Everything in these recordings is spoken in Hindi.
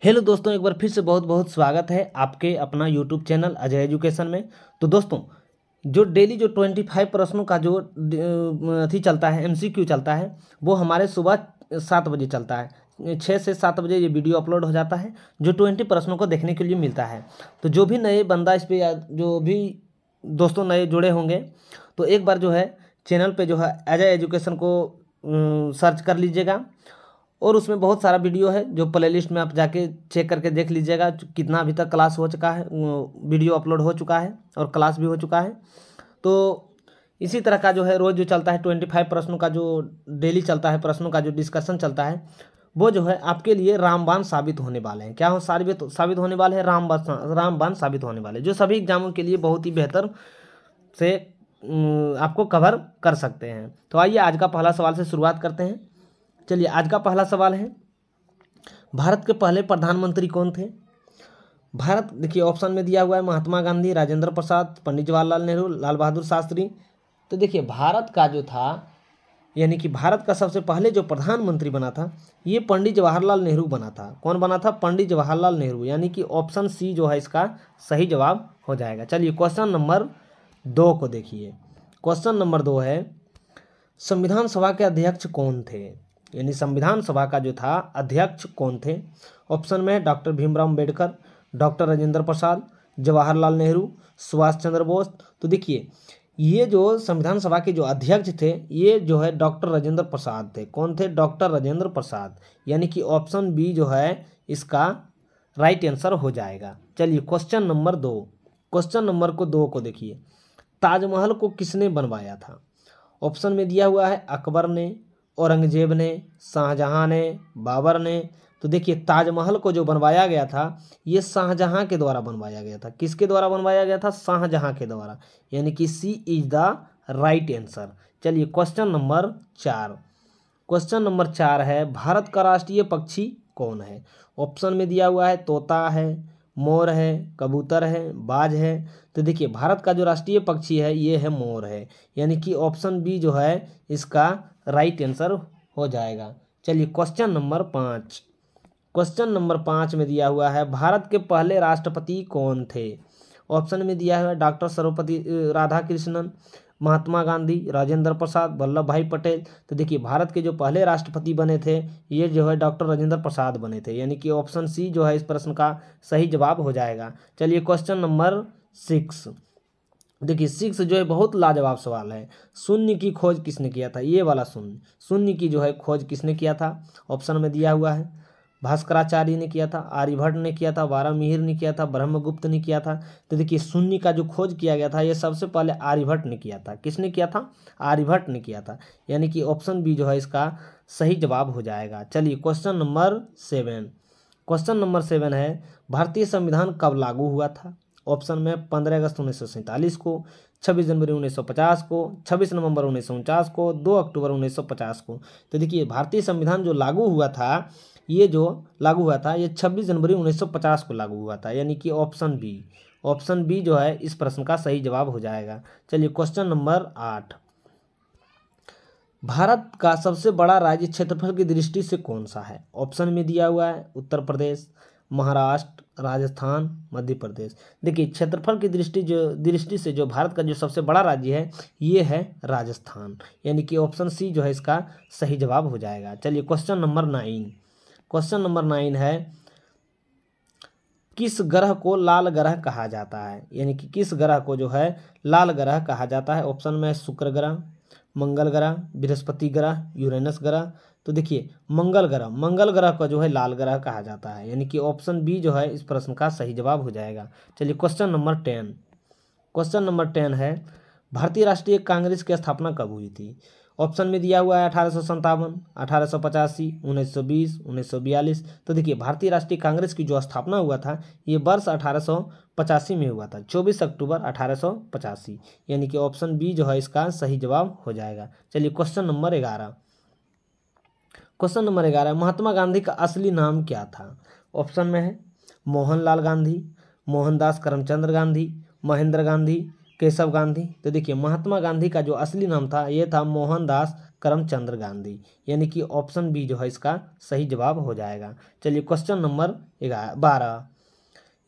हेलो दोस्तों, एक बार फिर से बहुत बहुत स्वागत है आपके अपना यूट्यूब चैनल अजय एजुकेशन में। तो दोस्तों, जो डेली जो 25 प्रश्नों का जो अथी चलता है, एमसीक्यू चलता है, वो हमारे सुबह 7 बजे चलता है। 6 से 7 बजे ये वीडियो अपलोड हो जाता है, जो 20 प्रश्नों को देखने के लिए मिलता है। तो जो भी नए बंदा इस पर, जो भी दोस्तों नए जुड़े होंगे, तो एक बार जो है चैनल पे जो है अजय एजुकेशन को सर्च कर लीजिएगा। और उसमें बहुत सारा वीडियो है, जो प्लेलिस्ट में आप जाके चेक करके देख लीजिएगा कितना अभी तक क्लास हो चुका है, वीडियो अपलोड हो चुका है और क्लास भी हो चुका है। तो इसी तरह का जो है रोज़ जो चलता है 25 प्रश्नों का, जो डेली चलता है प्रश्नों का जो डिस्कशन चलता है, वो जो है आपके लिए रामबाण साबित होने वाले हैं। क्या हो साबित होने वाले हैं? रामबाण साबित होने वाले, जो सभी एग्जामों के लिए बहुत ही बेहतर से आपको कवर कर सकते हैं। तो आइए आज का पहला सवाल से शुरुआत करते हैं। चलिए, आज का पहला सवाल है, भारत के पहले प्रधानमंत्री कौन थे? भारत, देखिए ऑप्शन में दिया हुआ है महात्मा गांधी, राजेंद्र प्रसाद, पंडित जवाहरलाल नेहरू, लाल बहादुर शास्त्री। तो देखिए भारत का जो था, यानी कि भारत का सबसे पहले जो प्रधानमंत्री बना था, ये पंडित जवाहरलाल नेहरू बना था। कौन बना था? पंडित जवाहरलाल नेहरू, यानी कि ऑप्शन सी जो है इसका सही जवाब हो जाएगा। चलिए क्वेश्चन नंबर 2 को देखिए। क्वेश्चन नंबर 2 है, संविधान सभा के अध्यक्ष कौन थे? यानी संविधान सभा का जो था अध्यक्ष कौन थे? ऑप्शन में है डॉक्टर भीमराव अम्बेडकर, डॉक्टर राजेंद्र प्रसाद, जवाहरलाल नेहरू, सुभाष चंद्र बोस। तो देखिए ये जो संविधान सभा के जो अध्यक्ष थे, ये जो है डॉक्टर राजेंद्र प्रसाद थे। कौन थे? डॉक्टर राजेंद्र प्रसाद, यानी कि ऑप्शन बी जो है इसका राइट आंसर हो जाएगा। चलिए क्वेश्चन नंबर 2, क्वेश्चन नंबर 2 को देखिए। ताजमहल को किसने बनवाया था? ऑप्शन में दिया हुआ है अकबर ने, औरंगजेब ने, शाहजहां ने, बाबर ने। तो देखिए ताजमहल को जो बनवाया गया था, ये शाहजहां के द्वारा बनवाया गया था। किसके द्वारा बनवाया गया था? शाहजहां के द्वारा, यानी कि सी इज द राइट आंसर। चलिए क्वेश्चन नंबर 4, क्वेश्चन नंबर 4 है, भारत का राष्ट्रीय पक्षी कौन है? ऑप्शन में दिया हुआ है तोता है, मोर है, कबूतर है, बाज है। तो देखिए भारत का जो राष्ट्रीय पक्षी है ये है मोर है, यानी कि ऑप्शन बी जो है इसका राइट आंसर हो जाएगा। चलिए क्वेश्चन नंबर 5, क्वेश्चन नंबर 5 में दिया हुआ है, भारत के पहले राष्ट्रपति कौन थे? ऑप्शन में दिया हुआ है डॉक्टर सर्वपल्ली राधाकृष्णन, महात्मा गांधी, राजेंद्र प्रसाद, वल्लभ भाई पटेल। तो देखिए भारत के जो पहले राष्ट्रपति बने थे, ये जो है डॉक्टर राजेंद्र प्रसाद बने थे, यानी कि ऑप्शन सी जो है इस प्रश्न का सही जवाब हो जाएगा। चलिए क्वेश्चन नंबर 6, देखिए 6 जो है बहुत लाजवाब सवाल है। शून्य की खोज किसने किया था? ये वाला शून्य की जो है खोज किसने किया था? ऑप्शन में दिया हुआ है भास्कराचार्य ने किया था, आर्यभट्ट ने किया था, वारामिहिर ने किया था, ब्रह्मगुप्त ने किया था। तो देखिए शून्य का जो खोज किया गया था, ये सबसे पहले आर्यभट्ट ने किया था। किसने किया था? आर्यभट्ट ने किया था, यानी कि ऑप्शन बी जो है इसका सही जवाब हो जाएगा। चलिए क्वेश्चन नंबर 7, क्वेश्चन नंबर 7 है, भारतीय संविधान कब लागू हुआ था? ऑप्शन में 15 अगस्त 1947 को, 26 जनवरी 1950 को, 26 नवंबर 1949 को, 2 अक्टूबर 1950 को। तो देखिए भारतीय संविधान जो लागू हुआ था, ये जो लागू हुआ था ये 26 जनवरी 1950 को लागू हुआ था, यानी कि ऑप्शन बी जो है इस प्रश्न का सही जवाब हो जाएगा। चलिए क्वेश्चन नंबर 8, भारत का सबसे बड़ा राज्य क्षेत्रफल की दृष्टि से कौन सा है? ऑप्शन में दिया हुआ है उत्तर प्रदेश, महाराष्ट्र, राजस्थान, मध्य प्रदेश। देखिए क्षेत्रफल की दृष्टि से जो भारत का जो सबसे बड़ा राज्य है ये है राजस्थान, यानी कि ऑप्शन सी जो है इसका सही जवाब हो जाएगा। चलिए क्वेश्चन नंबर 9, क्वेश्चन नंबर 9 है, किस ग्रह को लाल ग्रह कहा जाता है? यानी कि किस ग्रह को जो है लाल ग्रह कहा जाता है? ऑप्शन में शुक्र ग्रह, मंगल ग्रह, बृहस्पति ग्रह, यूरेनस ग्रह। तो देखिए मंगल ग्रह को जो है लाल ग्रह कहा जाता है, यानी कि ऑप्शन बी जो है इस प्रश्न का सही जवाब हो जाएगा। चलिए क्वेश्चन नंबर 10, क्वेश्चन नंबर 10 है, भारतीय राष्ट्रीय कांग्रेस की स्थापना कब हुई थी? ऑप्शन में दिया हुआ है 1857, 1885, 1920, 1942। तो देखिए भारतीय राष्ट्रीय कांग्रेस की जो स्थापना हुआ था ये वर्ष 1885 में हुआ था, 24 अक्टूबर 1885, यानी कि ऑप्शन बी जो है इसका सही जवाब हो जाएगा। चलिए question number 11, question number 11, Mahatma Gandhi का असली नाम क्या था? ऑप्शन में है मोहनलाल गांधी, मोहनदास करमचंद गांधी, महेंद्र गांधी, केशव गांधी। तो देखिए महात्मा गांधी का जो असली नाम था ये था मोहनदास करमचंद गांधी, यानी कि ऑप्शन बी जो है इसका सही जवाब हो जाएगा। चलिए क्वेश्चन नंबर 12,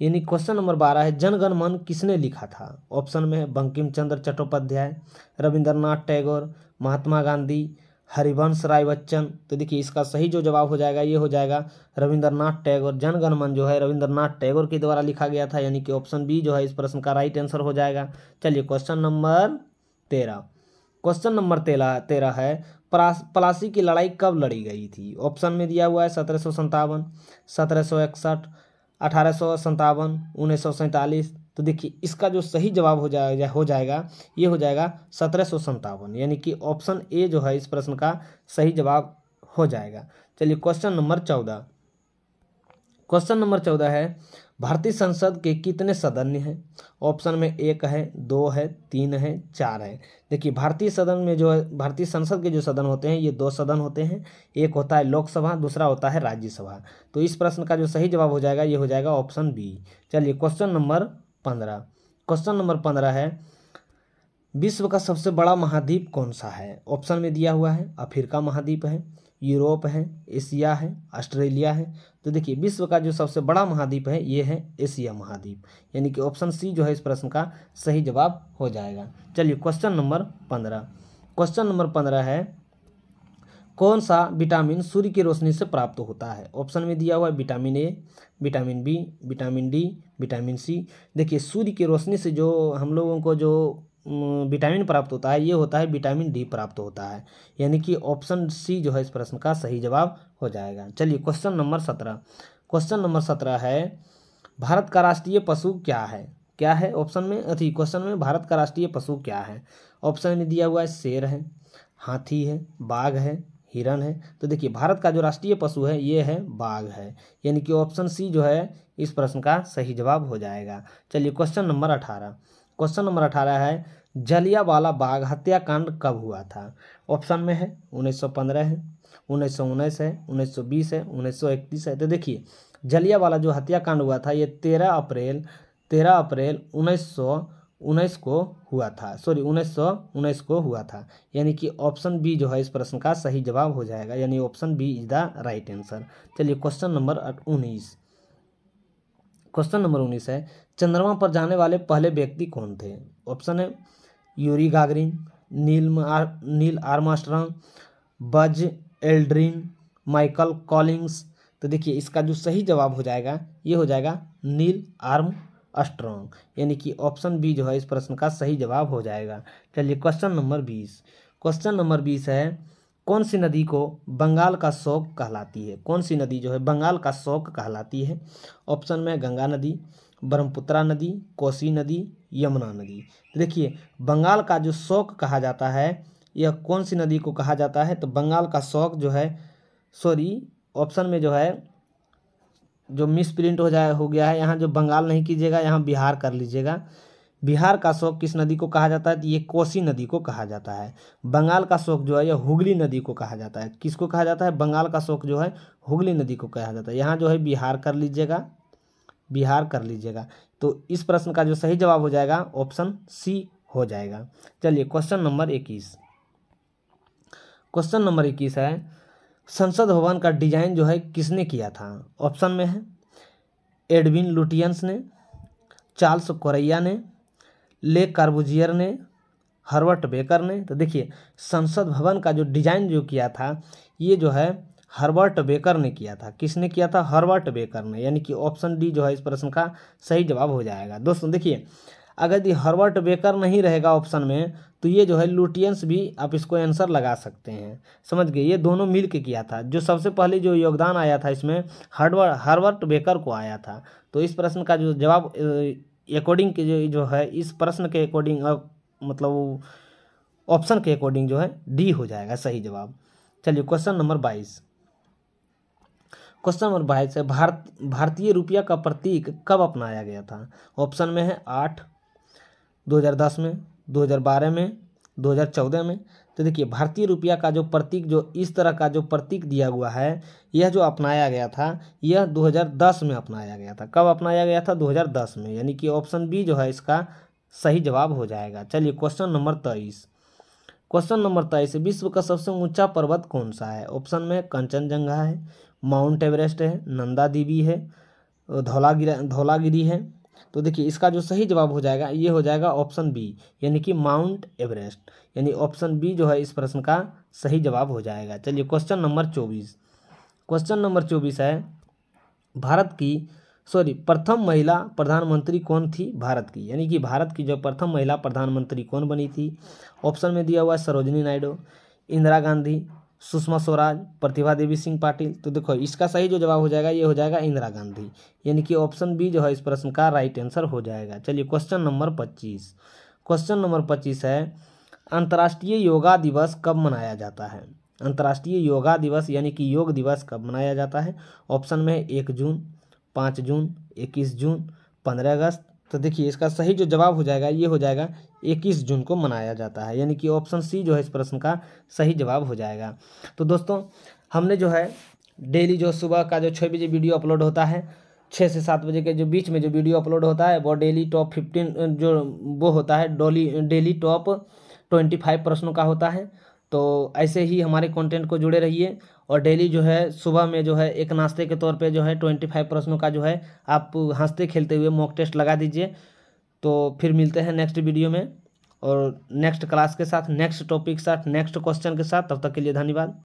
यानी क्वेश्चन नंबर 12 है, जन गण मन किसने लिखा था? ऑप्शन में है बंकिम चंद्र चट्टोपाध्याय, रविंद्रनाथ टैगोर, महात्मा गांधी, हरिवंश राय बच्चन। तो देखिए इसका सही जो जवाब हो जाएगा ये हो जाएगा रविंद्रनाथ टैगोर। जन गण मन जो है रविंद्रनाथ टैगोर के द्वारा लिखा गया था, यानी कि ऑप्शन बी जो है इस प्रश्न का राइट आंसर हो जाएगा। चलिए क्वेश्चन नंबर 13, क्वेश्चन नंबर 13 है, प्लासी की लड़ाई कब लड़ी गई थी? ऑप्शन में दिया हुआ है 1757, 1761, 1857, 1947। तो देखिए इसका जो सही जवाब हो जाएगा ये हो जाएगा 1757, यानी कि ऑप्शन ए जो है इस प्रश्न का सही जवाब हो जाएगा। चलिए क्वेश्चन नंबर 14, क्वेश्चन नंबर 14 है, भारतीय संसद के कितने सदन हैं? ऑप्शन में 1 है, 2 है, 3 है, 4 है। देखिए भारतीय संसद के जो सदन होते हैं ये 2 सदन होते हैं, एक होता है लोकसभा, दूसरा होता है राज्यसभा। तो इस प्रश्न का जो सही जवाब हो जाएगा ये हो जाएगा ऑप्शन बी। चलिए क्वेश्चन नंबर 15, क्वेश्चन नंबर 15 है, विश्व का सबसे बड़ा महाद्वीप कौन सा है? ऑप्शन में दिया हुआ है अफ्रीका महाद्वीप है, यूरोप है, एशिया है, ऑस्ट्रेलिया है। तो देखिए विश्व का जो सबसे बड़ा महाद्वीप है ये है एशिया महाद्वीप, यानी कि ऑप्शन सी जो है इस प्रश्न का सही जवाब हो जाएगा। चलिए क्वेश्चन नंबर 15, क्वेश्चन नंबर 15 है, कौन सा विटामिन सूर्य की रोशनी से प्राप्त होता है? ऑप्शन में दिया हुआ है vitamin A, vitamin B, vitamin D, vitamin C. देखिए सूर्य की रोशनी से जो हम लोगों को जो विटामिन प्राप्त होता है ये होता है विटामिन डी प्राप्त होता है, यानी कि ऑप्शन सी जो है इस प्रश्न का सही जवाब हो जाएगा। चलिए क्वेश्चन नंबर 17, क्वेश्चन नंबर 17 है, भारत का राष्ट्रीय पशु क्या है? क्या है ऑप्शन में क्वेश्चन में भारत का राष्ट्रीय पशु क्या है? ऑप्शन में दिया हुआ है शेर है, हाथी है, बाघ है, हिरन है। तो देखिए भारत का जो राष्ट्रीय पशु है ये है बाघ है, यानी कि ऑप्शन सी जो है इस प्रश्न का सही जवाब हो जाएगा। चलिए क्वेश्चन नंबर 18, क्वेश्चन नंबर 18 है, जलियांवाला बाग हत्याकांड कब हुआ था? ऑप्शन में है 1915 है, 1919 है, 1920 है, 1931 है। तो देखिए जलियांवाला जो हत्याकांड हुआ था ये 13 अप्रैल 1919 को हुआ था, 1919 को हुआ था, यानी कि ऑप्शन बी जो है इस प्रश्न का सही जवाब हो जाएगा, यानी option B is the right answer. चलिए क्वेश्चन नंबर 19, क्वेश्चन नंबर 19 है, चंद्रमा पर जाने वाले पहले व्यक्ति कौन थे? ऑप्शन है Yuri Gagarin, Neil Armstrong, Buzz Aldrin, Michael Collins. तो देखिए इसका जो सही जवाब हो जाएगा ये हो जाएगा नील आर्मस्ट्रांग, यानी कि ऑप्शन बी जो है इस प्रश्न का सही जवाब हो जाएगा। चलिए क्वेश्चन नंबर 20, क्वेश्चन नंबर 20 है, कौन सी नदी को बंगाल का शौक कहलाती है? कौन सी नदी जो है बंगाल का शौक कहलाती है? ऑप्शन में गंगा नदी, ब्रह्मपुत्रा नदी, कोसी नदी, यमुना नदी। तो देखिए बंगाल का जो शौक कहा जाता है यह कौन सी नदी को कहा जाता है? तो बंगाल का शौक जो है ऑप्शन में जो है जो मिस प्रिंट हो गया है, यहाँ जो बंगाल नहीं कीजिएगा, यहाँ बिहार कर लीजिएगा। बिहार का शौक किस नदी को कहा जाता है? तो ये कोसी नदी को कहा जाता है। बंगाल का शौक जो है यह हुगली नदी को कहा जाता है। किसको कहा जाता है? बंगाल का शौक जो है हुगली नदी को कहा जाता है। यहाँ जो है बिहार कर लीजिएगा, बिहार कर लीजिएगा। तो इस प्रश्न का जो सही जवाब हो जाएगा ऑप्शन सी हो जाएगा। चलिए क्वेश्चन नंबर 21, क्वेश्चन नंबर 21 है, संसद भवन का डिजाइन जो है किसने किया था? ऑप्शन में है एडविन लुटियंस ने, चार्ल्स कोरैया ने, ले कार्बुजियर ने, हर्बर्ट बेकर ने। तो देखिए संसद भवन का जो डिजाइन जो किया था ये जो है हर्बर्ट बेकर ने किया था। किसने किया था? हर्बर्ट बेकर ने, यानी कि ऑप्शन डी जो है इस प्रश्न का सही जवाब हो जाएगा। दोस्तों देखिए अगर ये हर्बर्ट बेकर नहीं रहेगा ऑप्शन में तो ये जो है लुटियंस भी आप इसको आंसर लगा सकते हैं, समझ गए। ये दोनों मिल के किया था। जो सबसे पहले जो योगदान आया था इसमें हर्बर्ट बेकर को आया था। तो इस प्रश्न का जो जवाब अकॉर्डिंग के जो है इस प्रश्न के अकॉर्डिंग मतलब ऑप्शन के अकॉर्डिंग जो है डी हो जाएगा सही जवाब। चलिए क्वेश्चन नंबर 22, क्वेश्चन नंबर 22 है, भारतीय रुपया का प्रतीक कब अपनाया गया था? ऑप्शन में है 8, 2010 में, 2012 में, 2014 में। तो देखिए भारतीय रुपया का जो प्रतीक जो इस तरह का जो प्रतीक दिया हुआ है यह जो अपनाया गया था यह 2010 में अपनाया गया था। कब अपनाया गया था? 2010 में, यानी कि ऑप्शन बी जो है इसका सही जवाब हो जाएगा। चलिए क्वेश्चन नंबर 23, क्वेश्चन नंबर 23, विश्व का सबसे ऊंचा पर्वत कौन सा है? ऑप्शन में कंचनजंगा है, माउंट एवरेस्ट है, नंदा देवी है, धौलागिरी है। तो देखिए इसका जो सही जवाब हो जाएगा ये हो जाएगा ऑप्शन बी, यानी कि माउंट एवरेस्ट, यानी ऑप्शन बी जो है इस प्रश्न का सही जवाब हो जाएगा। चलिए क्वेश्चन नंबर 24, क्वेश्चन नंबर 24 है प्रथम महिला प्रधानमंत्री कौन थी भारत की? यानी कि भारत की जो प्रथम महिला प्रधानमंत्री कौन बनी थी? ऑप्शन में दिया हुआ है सरोजिनी नायडू, इंदिरा गांधी, सुषमा स्वराज, प्रतिभा देवी सिंह पाटिल। तो देखो इसका सही जो जवाब हो जाएगा ये हो जाएगा इंदिरा गांधी, यानी कि ऑप्शन बी जो है इस प्रश्न का राइट आंसर हो जाएगा। चलिए क्वेश्चन नंबर 25, क्वेश्चन नंबर 25 है अंतर्राष्ट्रीय योगा दिवस कब मनाया जाता है? अंतर्राष्ट्रीय योगा दिवस यानी कि योग दिवस कब मनाया जाता है? ऑप्शन में 1 जून, 5 जून, 21 जून, 15 अगस्त। तो देखिए इसका सही जो जवाब हो जाएगा ये हो जाएगा 21 जून को मनाया जाता है, यानी कि ऑप्शन सी जो है इस प्रश्न का सही जवाब हो जाएगा। तो दोस्तों हमने जो है डेली जो सुबह का जो 6 बजे वीडियो अपलोड होता है, 6 से 7 बजे के जो बीच में जो वीडियो अपलोड होता है वो डेली टॉप 15 जो वो होता है डेली टॉप 25 प्रश्नों का होता है। तो ऐसे ही हमारे कंटेंट को जुड़े रहिए और डेली जो है सुबह में जो है एक नाश्ते के तौर पे जो है 25 प्रश्नों का जो है आप हंसते खेलते हुए मॉक टेस्ट लगा दीजिए। तो फिर मिलते हैं नेक्स्ट वीडियो में और नेक्स्ट क्लास के साथ, नेक्स्ट टॉपिक के साथ, नेक्स्ट क्वेश्चन के साथ। तब तक के लिए धन्यवाद।